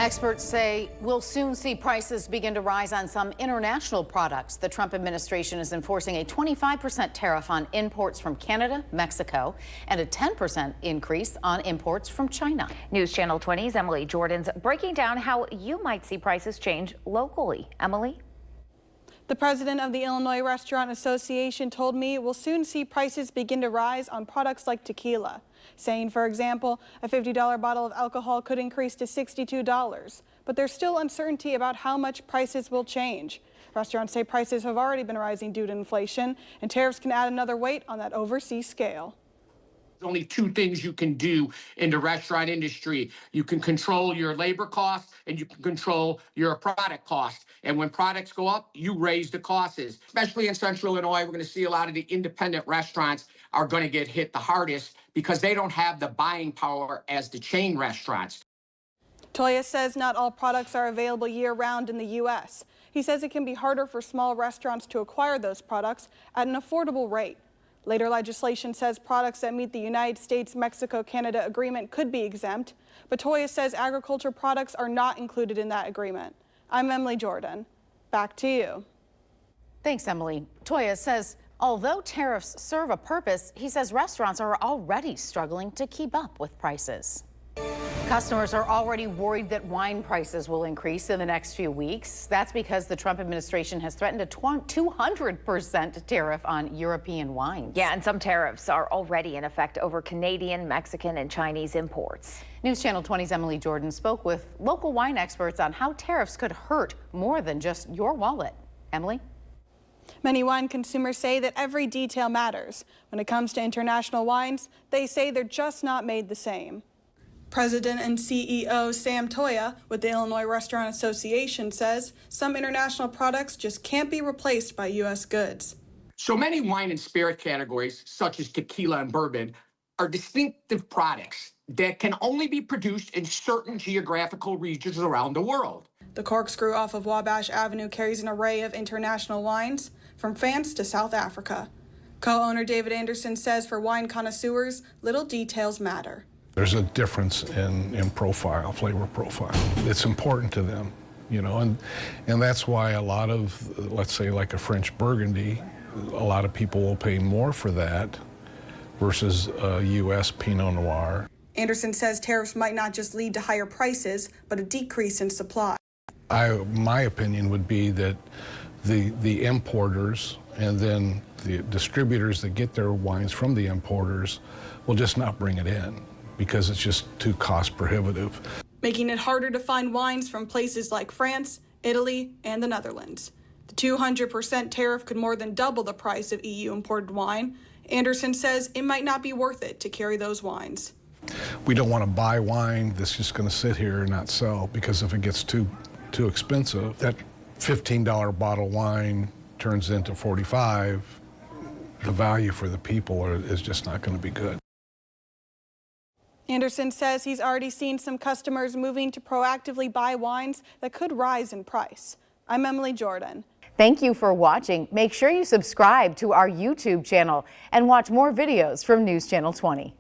Experts say we'll soon see prices begin to rise on some international products. The Trump administration is enforcing a 25% tariff on imports from Canada, Mexico, and a 10% increase on imports from China. News Channel 20's Emily Jordan's breaking down how you might see prices change locally. Emily? The president of the Illinois Restaurant Association told me we'll soon see prices begin to rise on products like tequila, saying, for example, a $50 bottle of alcohol could increase to $62. But there's still uncertainty about how much prices will change. Restaurants say prices have already been rising due to inflation, and tariffs can add another weight on that overseas scale. There's only two things you can do in the restaurant industry. You can control your labor costs and you can control your product costs. And when products go up, you raise the costs. Especially in Central Illinois, we're going to see a lot of the independent restaurants are going to get hit the hardest because they don't have the buying power as the chain restaurants. Toya says not all products are available year-round in the U.S. He says it can be harder for small restaurants to acquire those products at an affordable rate. Later legislation says products that meet the United States-Mexico-Canada agreement could be exempt, but Toya says agriculture products are not included in that agreement. I'm Emily Jordan. Back to you. Thanks, Emily. Toya says although tariffs serve a purpose, he says restaurants are already struggling to keep up with prices. Customers are already worried that wine prices will increase in the next few weeks. That's because the Trump administration has threatened a 200% tariff on European wines. Yeah, and some tariffs are already in effect over Canadian, Mexican, and Chinese imports. News Channel 20's Emily Jordan spoke with local wine experts on how tariffs could hurt more than just your wallet. Emily? Many wine consumers say that every detail matters. When it comes to international wines, they say they're just not made the same. President and CEO Sam Toya with the Illinois Restaurant Association says some international products just can't be replaced by U.S. goods. So many wine and spirit categories, such as tequila and bourbon, are distinctive products that can only be produced in certain geographical regions around the world. The corkscrew off of Wabash Avenue carries an array of international wines, from France to South Africa. Co-owner David Anderson says for wine connoisseurs, little details matter. There's a difference in profile, flavor profile. It's important to them, you know, and that's why a lot of, let's say like a French Burgundy, a lot of people will pay more for that versus a U.S. Pinot Noir. Anderson says tariffs might not just lead to higher prices, but a decrease in supply. My opinion would be that the importers and then the distributors that get their wines from the importers will just not bring it in, because it's just too cost prohibitive. Making it harder to find wines from places like France, Italy, and the Netherlands. The 200% tariff could more than double the price of EU imported wine. Anderson says it might not be worth it to carry those wines. We don't want to buy wine that's just going to sit here and not sell, because if it gets too expensive, that $15 bottle wine turns into $45. The value for the people is just not going to be good. Anderson says he's already seen some customers moving to proactively buy wines that could rise in price. I'm Emily Jordan. Thank you for watching. Make sure you subscribe to our YouTube channel and watch more videos from News Channel 20.